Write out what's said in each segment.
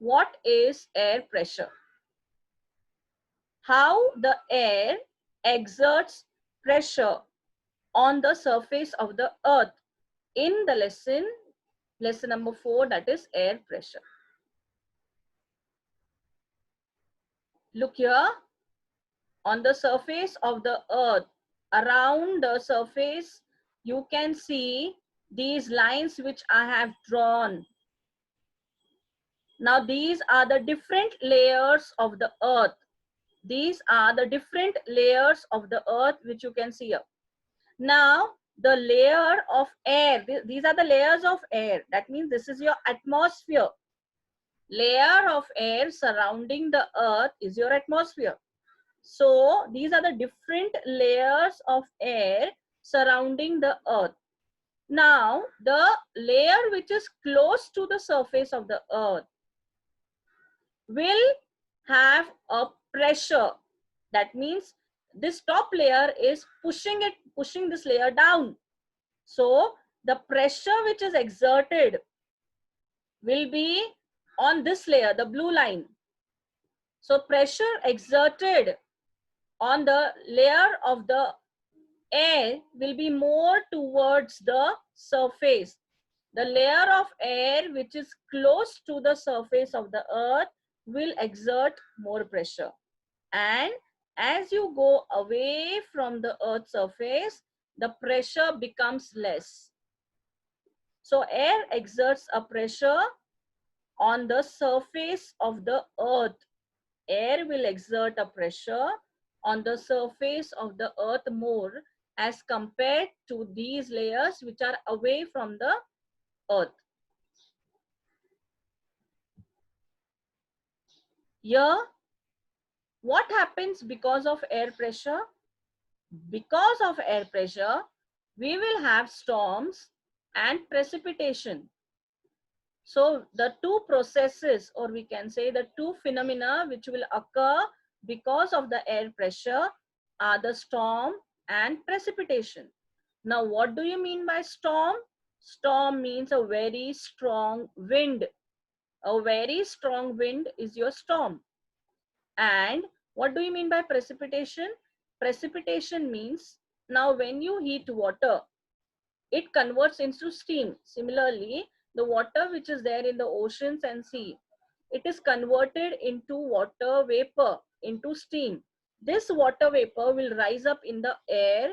what is air pressure? How the air exerts pressure on the surface of the earth in the lesson number 4, that is air pressure. Look here, on the surface of the earth, around the surface, you can see these lines which I have drawn. Now these are the different layers of the earth. These are the different layers of the earth which you can see here. Now the layer of air, these are the layers of air. That means this is your atmosphere. Layer of air surrounding the earth is your atmosphere. So these are the different layers of air surrounding the earth. Now the layer which is close to the surface of the earth will have a pressure. That means this top layer is pushing this layer down. So the pressure which is exerted will be on this layer, the blue line. So pressure exerted on the layer of the air will be more towards the surface. The layer of air which is close to the surface of the earth will exert more pressure. And as you go away from the earth's surface, the pressure becomes less. So air exerts a pressure on the surface of the earth. Air will exert a pressure on the surface of the earth more as compared to these layers which are away from the earth. Here, what happens because of air pressure? Because of air pressure, we will have storms and precipitation. So the two processes, or we can say the two phenomena which will occur because of the air pressure are the storm and precipitation. Now, what do you mean by storm? Storm means a very strong wind. A very strong wind is your storm. And what do you mean by precipitation? Precipitation means, now when you heat water, it converts into steam. Similarly, the water which is there in the oceans and sea, it is converted into water vapor, into steam. This water vapor will rise up in the air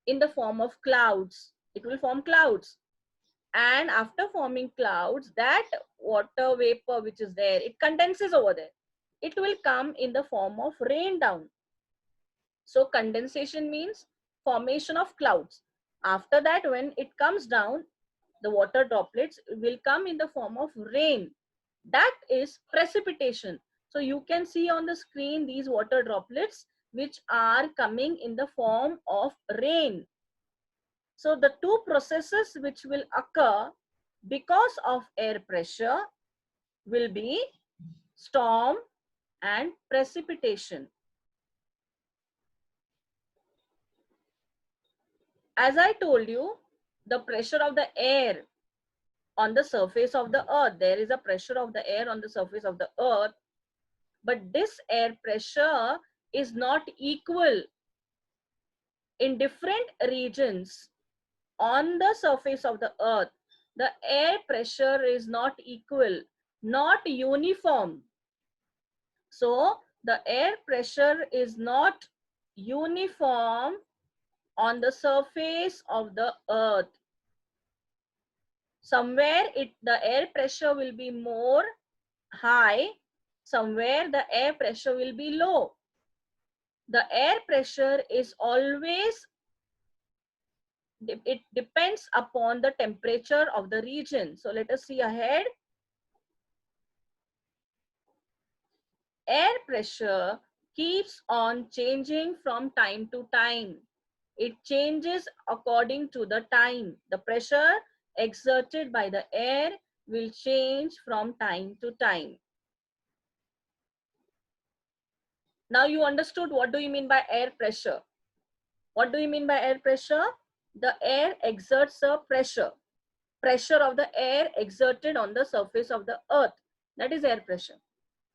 in the form of clouds. It will form clouds. And after forming clouds, that water vapor which is there, it condenses over there. It will come in the form of rain down. So condensation means formation of clouds. After that, when it comes down, the water droplets will come in the form of rain. That is precipitation. So you can see on the screen these water droplets which are coming in the form of rain. So the two processes which will occur because of air pressure will be storm and precipitation. As I told you, the pressure of the air on the surface of the earth, there is a pressure of the air on the surface of the earth, but this air pressure is not equal in different regions on the surface of the earth. The air pressure is not equal, not uniform. So the air pressure is not uniform on the surface of the earth. Somewhere the air pressure will be more high, somewhere the air pressure will be low. The air pressure is always, it depends upon the temperature of the region. So let us see ahead. Air pressure keeps on changing from time to time. It changes according to the time. The pressure exerted by the air will change from time to time. Now you understood what do you mean by air pressure. What do you mean by air pressure? The air exerts a pressure. Pressure of the air exerted on the surface of the earth. That is air pressure.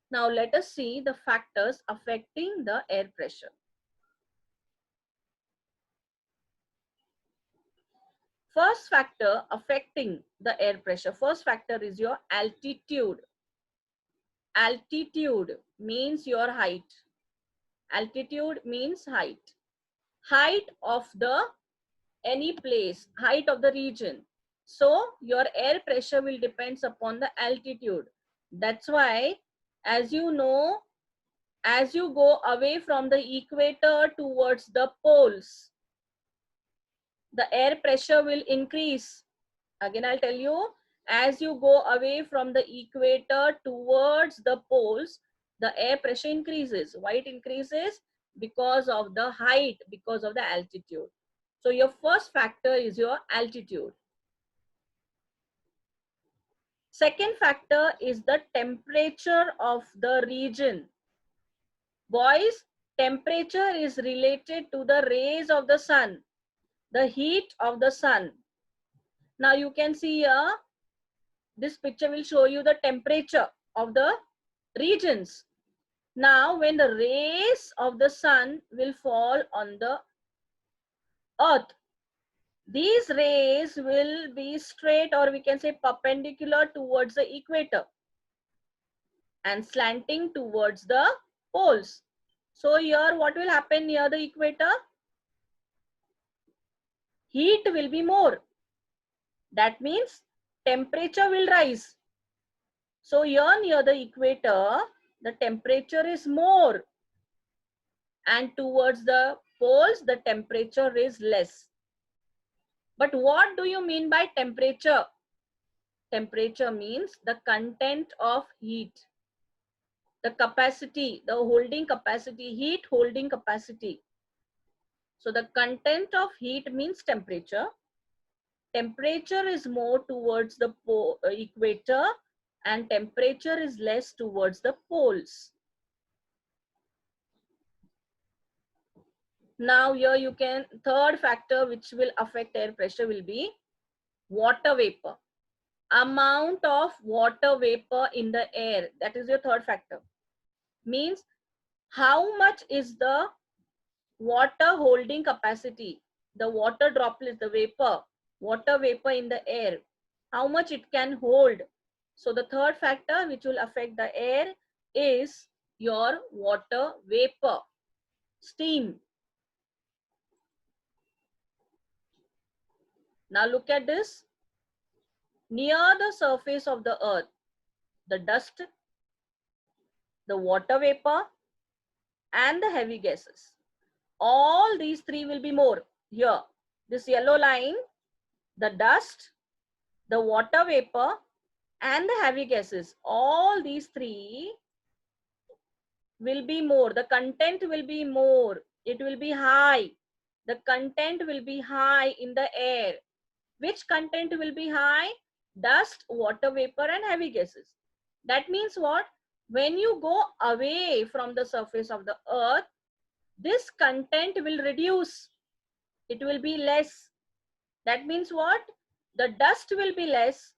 Now let us see the factors affecting the air pressure. First factor affecting the air pressure, first factor is your altitude. Altitude means your height. Altitude means height. Height of the any place, height of the region. So your air pressure will depends upon the altitude. That's why, as you know, as you go away from the equator towards the poles, the air pressure will increase. Again, I'll tell you, as you go away from the equator towards the poles, the air pressure increases. Why it increases? Because of the height, because of the altitude. So your first factor is your altitude. Second factor is the temperature of the region. Boys, temperature is related to the rays of the sun, the heat of the sun. Now you can see here, this picture will show you the temperature of the regions. Now when the rays of the sun will fall on the earth, these rays will be straight, or we can say perpendicular towards the equator and slanting towards the poles. So here what will happen near the equator? Heat will be more. That means temperature will rise. So here near the equator, the temperature is more, and towards the poles, the temperature is less. But what do you mean by temperature? Temperature means the content of heat, the capacity, the holding capacity, heat holding capacity. So the content of heat means temperature. Temperature is more towards the equator, and temperature is less towards the poles. Now here you can, third factor which will affect air pressure will be water vapor. Amount of water vapor in the air, that is your third factor. Means how much is the water holding capacity, the water droplets, the vapor, water vapor in the air, how much it can hold. So the third factor which will affect the air is your water vapor, steam. Now look at this. Near the surface of the earth, the dust, the water vapor, and the heavy gases. All these three will be more here. This yellow line, the dust, the water vapor, and the heavy gases. All these three will be more. The content will be more. It will be high. The content will be high in the air. Which content will be high? Dust, water vapor, and heavy gases. That means what? When you go away from the surface of the earth, this content will reduce. It will be less. That means what? The dust will be less,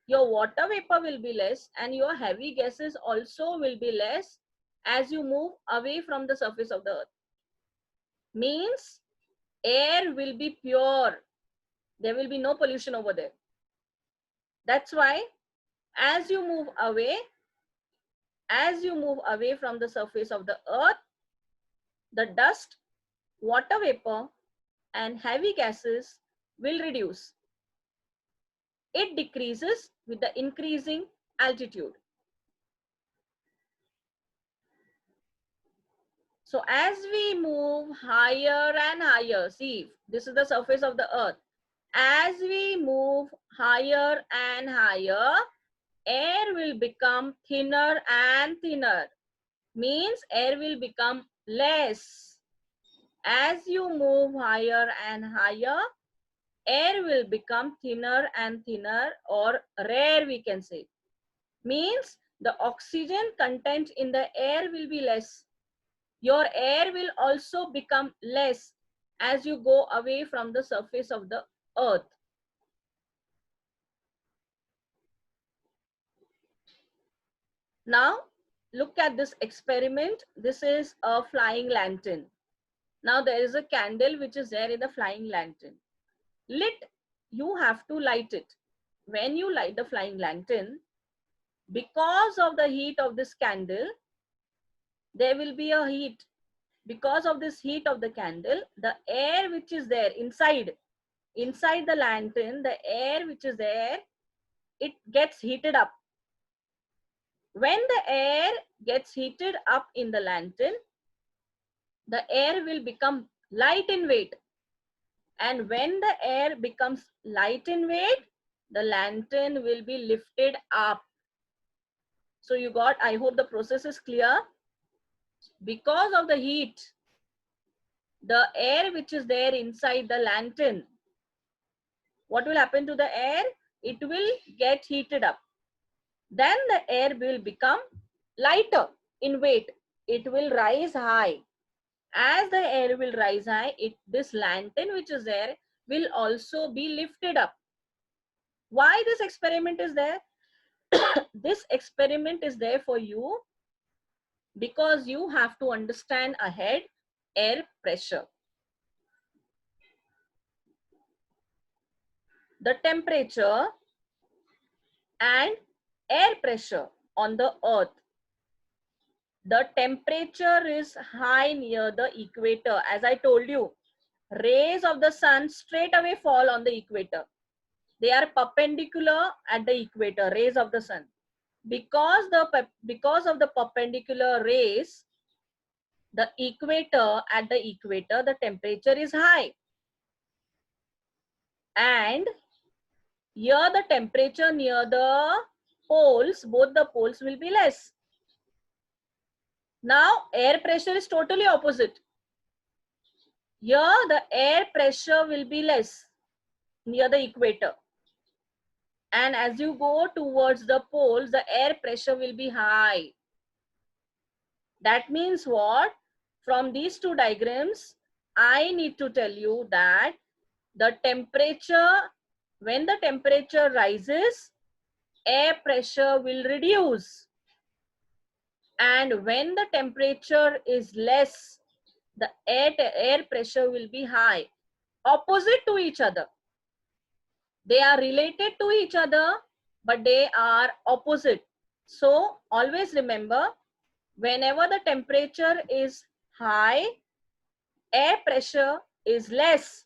your water vapor will be less, and your heavy gases also will be less as you move away from the surface of the earth. Means air will be pure. There will be no pollution over there. That's why as you move away from the surface of the earth, the dust, water vapor, and heavy gases will reduce. It decreases with the increasing altitude. So as we move higher and higher, see, this is the surface of the earth. As we move higher and higher, air will become thinner and thinner. Means air will become less. As you move higher and higher, air will become thinner and thinner, or rare we can say. Means the oxygen content in the air will be less. Your air will also become less as you go away from the surface of the earth. Now, look at this experiment. This is a flying lantern. Now, there is a candle which is there in the flying lantern. Lit, you have to light it. When you light the flying lantern, because of the heat of this candle, there will be a heat. Because of this heat of the candle, the air which is there inside the lantern, the air which is there, it gets heated up. When the air gets heated up in the lantern, the air will become light in weight. And when the air becomes light in weight, the lantern will be lifted up. So you got, I hope the process is clear. Because of the heat, the air which is there inside the lantern, what will happen to the air? It will get heated up. Then the air will become lighter in weight. It will rise high. As the air will rise high, this lantern which is there will also be lifted up. Why this experiment is there? This experiment is there for you because you have to understand ahead air pressure. The temperature and air pressure on the earth. The temperature is high near the equator. As I told you, rays of the sun straight away fall on the equator. They are perpendicular at the equator, rays of the sun. Because of the perpendicular rays, the equator, at the equator, the temperature is high. And here the temperature near the poles, both the poles will be less. Now air pressure is totally opposite. Here the air pressure will be less near the equator. And as you go towards the poles, the air pressure will be high. That means what? From these two diagrams, I need to tell you that the temperature, when the temperature rises, air pressure will reduce. And when the temperature is less, the air pressure will be high. Opposite to each other. They are related to each other, but they are opposite. So always remember, whenever the temperature is high, air pressure is less,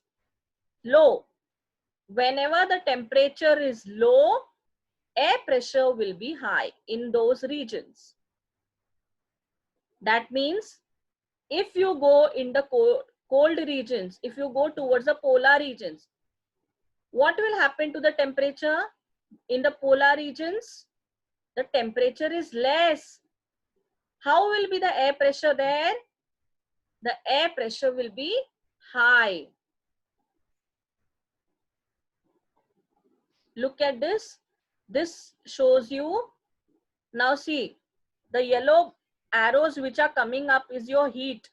low. Whenever the temperature is low, air pressure will be high in those regions. That means if you go in the cold regions, if you go towards the polar regions, what will happen to the temperature in the polar regions? The temperature is less. How will be the air pressure there? The air pressure will be high. Look at this. This shows you. Now see, the yellow arrows which are coming up is your heat.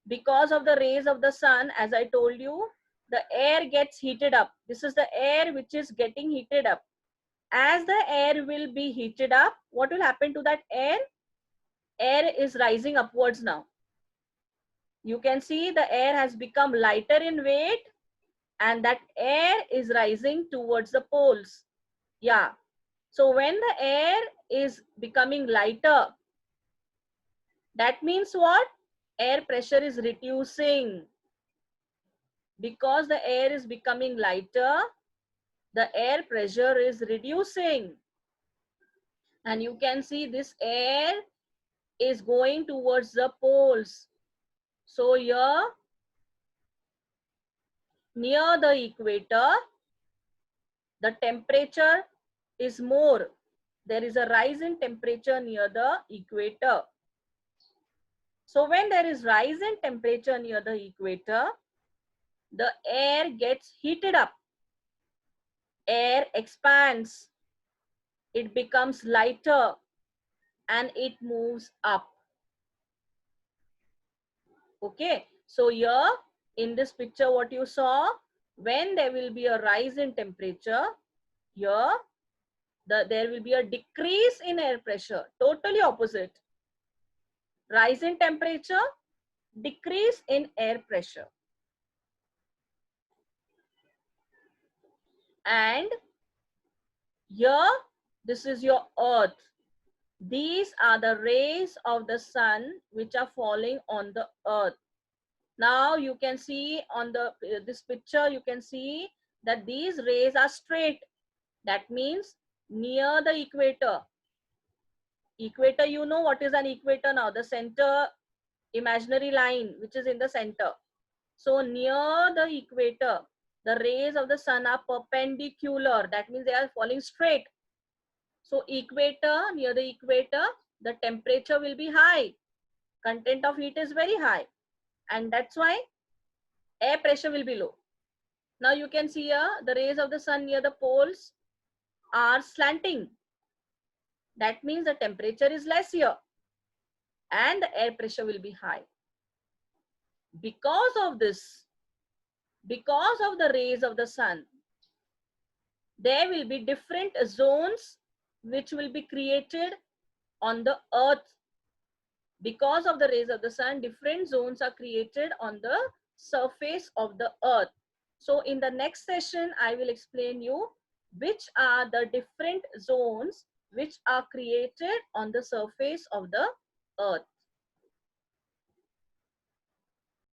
Because of the rays of the sun, as I told you, the air gets heated up. This is the air which is getting heated up. As the air will be heated up, what will happen to that air? Air is rising upwards now. You can see the air has become lighter in weight and that air is rising towards the poles. Yeah. So when the air is becoming lighter, that means what? Air pressure is reducing. Because the air is becoming lighter, the air pressure is reducing. And you can see this air is going towards the poles. So here, near the equator, the temperature is more. There is a rise in temperature near the equator. So when there is rise in temperature near the equator, the air gets heated up. Air expands. It becomes lighter and it moves up. Okay. So here in this picture, what you saw, when there will be a rise in temperature, here there will be a decrease in air pressure, totally opposite. Rise in temperature, decrease in air pressure. And here, this is your earth. These are the rays of the sun which are falling on the earth. Now you can see on this picture, you can see that these rays are straight. That means near the equator. Equator, you know what is an equator now, the center imaginary line which is in the center. So near the equator, the rays of the sun are perpendicular. That means they are falling straight. So equator, near the equator, the temperature will be high. Content of heat is very high. And that's why air pressure will be low. Now you can see here, the rays of the sun near the poles are slanting. That means the temperature is less here. And the air pressure will be high. Because of this, because of the rays of the sun, there will be different zones which will be created on the earth. Because of the rays of the sun, different zones are created on the surface of the earth. So in the next session, I will explain you which are the different zones which are created on the surface of the earth.